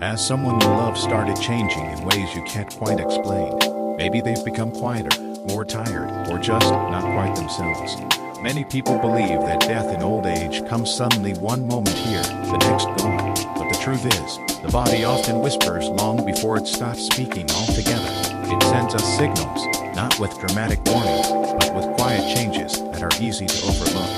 As someone you love started changing in ways you can't quite explain. Maybe they've become quieter, more tired, or just not quite themselves. Many people believe that death in old age comes suddenly, one moment here, the next gone. But the truth is, the body often whispers long before it stops speaking altogether. It sends us signals, not with dramatic warnings, but with quiet changes that are easy to overlook.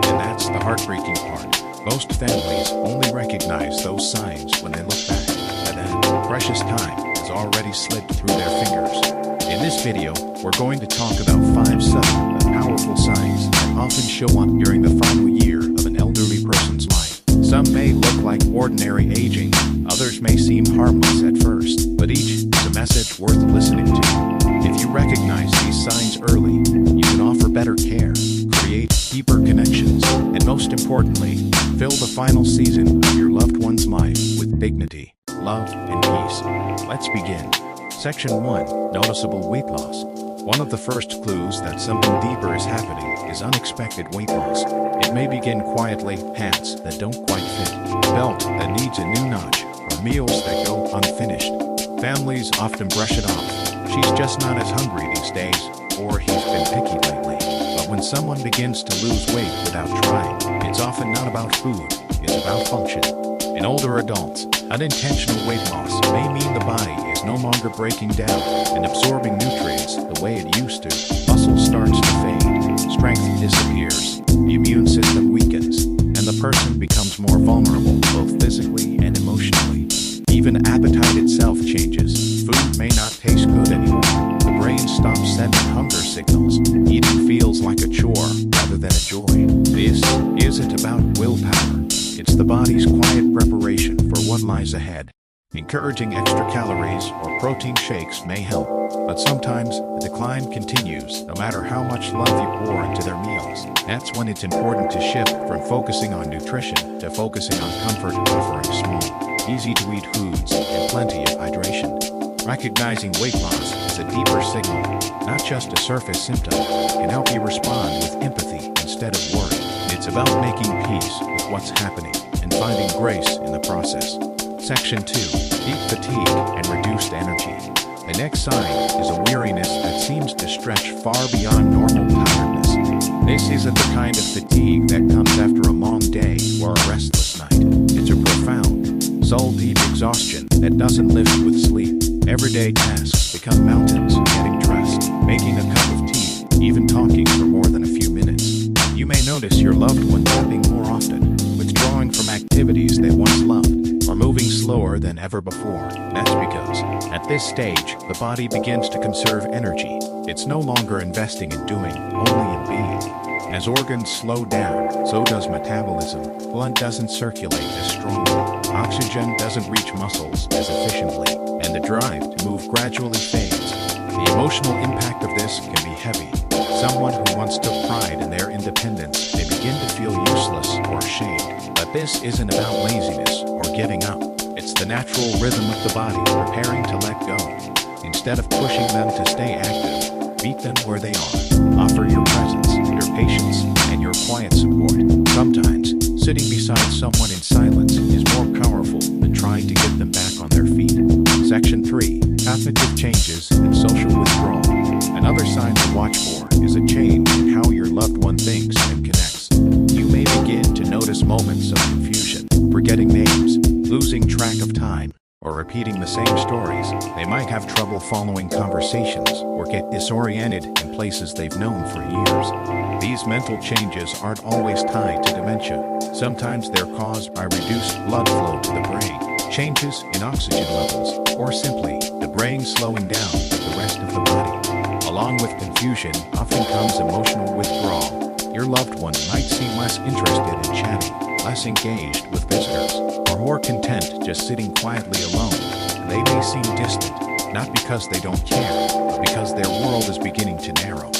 And that's the heartbreaking part. Most families only recognize those signs when they look back, and then precious time has already slipped through their fingers. In this video, we're going to talk about 5 subtle but powerful signs that often show up during the final year of an elderly person's life. Some may look like ordinary aging, others may seem harmless at first, but each is a message worth listening to. If you recognize these signs early, you can offer better care, create deeper connections, and most importantly, fill the final season of your loved one's life with dignity, love, and peace. Let's begin. Section 1. Noticeable weight loss. One of the first clues that something deeper is happening is unexpected weight loss. It may begin quietly: pants that don't quite fit, belt that needs a new notch, or meals that go unfinished. Families often brush it off. She's just not as hungry these days, or he's been picky lately. But when someone begins to lose weight without trying, it's often not about food, it's about function. In older adults, unintentional weight loss may mean the body is no longer breaking down and absorbing nutrients the way it used to. Muscle starts to fade, strength disappears, the immune system weakens, and the person becomes more vulnerable both physically and emotionally. Even appetite itself changes. Food may not taste good anymore. The brain stops sending hunger signals. Eating feels like a chore rather than a joy. This isn't about willpower. It's the body's quiet preparation for what lies ahead. Encouraging extra calories or protein shakes may help, but sometimes the decline continues no matter how much love you pour into their meals. That's when it's important to shift from focusing on nutrition to focusing on comfort, offering small, easy-to-eat foods and plenty of hydration. Recognizing weight loss is a deeper signal, not just a surface symptom. It can help you respond with empathy instead of worry. It's about making peace with what's happening and finding grace in the process. Section 2. Deep fatigue and reduced energy. The next sign is a weariness that seems to stretch far beyond normal tiredness. This isn't the kind of fatigue that comes after a long day or a restless night. It's a profound, soul-deep exhaustion that doesn't lift with sleep. Everyday tasks become mountains: getting dressed, making a cup of tea, even talking for more than a few minutes. You may notice your loved one napping more often, withdrawing from activities they once loved, or moving slower than ever before. That's because, at this stage, the body begins to conserve energy. It's no longer investing in doing, only in being. As organs slow down, so does metabolism. Blood doesn't circulate as strongly. Oxygen doesn't reach muscles as efficiently, and the drive to move gradually fades. The emotional impact of this can be heavy. Someone who once took pride in their independence may begin to feel useless or ashamed. But this isn't about laziness or giving up. It's the natural rhythm of the body preparing to let go. Instead of pushing them to stay active, meet them where they are. Offer your presence, your patience, and your quiet support. Sometimes, sitting beside someone in silence is more powerful than trying to get them back on their feet. Section 3. Cognitive changes and social withdrawal. Another sign to watch for is a change in how your loved one thinks and connects. You may begin to notice moments of confusion, forgetting names, losing track of time, or repeating the same stories. They might have trouble following conversations or get disoriented in places they've known for years. These mental changes aren't always tied to dementia. Sometimes they're caused by reduced blood flow to the brain, changes in oxygen levels, or simply the brain slowing down with the rest of the body. Along with confusion often comes emotional withdrawal. Your loved one might seem less interested in chatting, less engaged with visitors, or more content just sitting quietly alone. They may seem distant, not because they don't care, but because their world is beginning to narrow.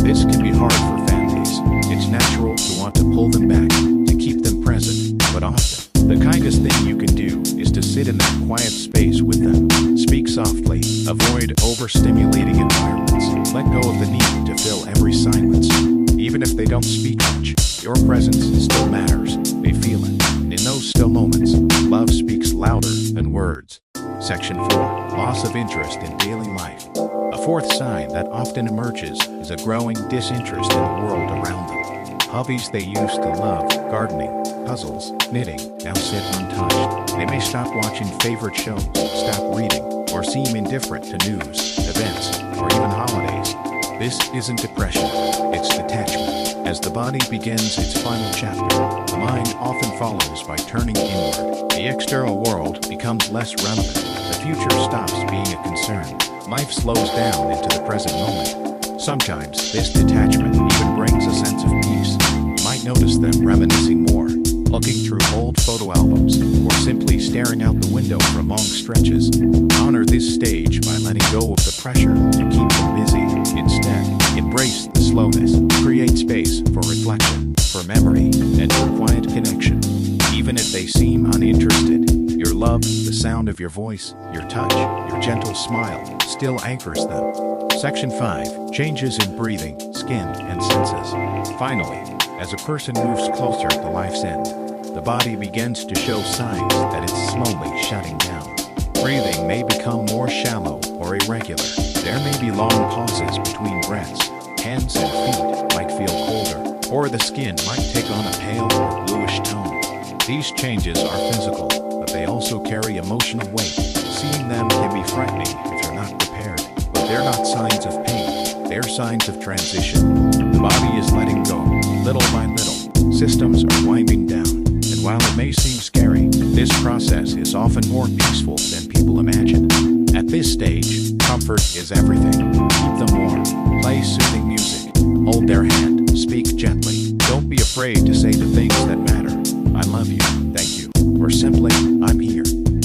This can be hard for families. It's natural to want to pull them back, to keep them present, but often, the kindest thing you can do is to sit in that quiet space with them. Speak softly, avoid overstimulating environments, let go of the need to fill every silence. Even if they don't speak much, your presence still matters. They feel it. And in those those still moments, love speaks louder than words. Section 4. Loss of interest in daily life. A fourth sign that often emerges is a growing disinterest in the world around them. Hobbies they used to love, gardening, puzzles, knitting, now sit untouched. They may stop watching favorite shows, stop reading, or seem indifferent to news, events, or even holidays. This isn't depression, it's detachment. As the body begins its final chapter, the mind often follows by turning inward. The external world becomes less relevant. The future stops being a concern. Life slows down into the present moment. Sometimes this detachment even brings a sense of peace. You might notice them reminiscing more, looking through old photo albums, or simply staring out the window for long stretches. Honor this stage by letting go of the pressure to keep them busy. Instead, embrace the slowness, create space for reflection, for memory, and for quiet connection. Even if they seem uninterested, your love, the sound of your voice, your touch, your gentle smile, still anchors them. Section 5. Changes in breathing, skin, and senses. Finally, as a person moves closer to life's end, the body begins to show signs that it's slowly shutting down. Breathing may become more shallow or irregular. There may be long pauses between breaths. Hands and feet might feel colder, or the skin might take on a pale or bluish tone. These changes are physical, but they also carry emotional weight. Seeing them can be frightening if you're not prepared, but they're not signs of pain. They're signs of transition. The body is letting go, little by little. Systems are winding down. And while it may seem scary, this process is often more peaceful than people imagine. At this stage, comfort is everything. Keep them warm. Play soothing music. Hold their hand. Speak gently. Don't be afraid to say the things that matter. I love you. Thank you. Or simply, I'm here.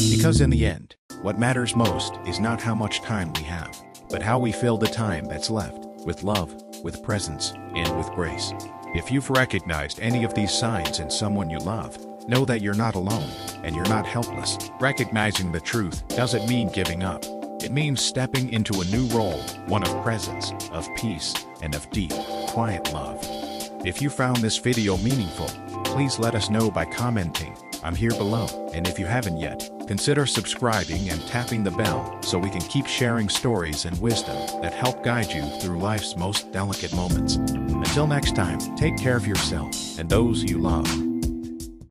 Because in the end, what matters most is not how much time we have, but how we fill the time that's left with love, with presence, and with grace. If you've recognized any of these signs in someone you love, know that you're not alone and you're not helpless. Recognizing the truth doesn't mean giving up. It means stepping into a new role, one of presence, of peace, and of deep, quiet love. If you found this video meaningful, please let us know by commenting. I'm here below, and if you haven't yet, consider subscribing and tapping the bell so we can keep sharing stories and wisdom that help guide you through life's most delicate moments. Until next time, take care of yourself and those you love.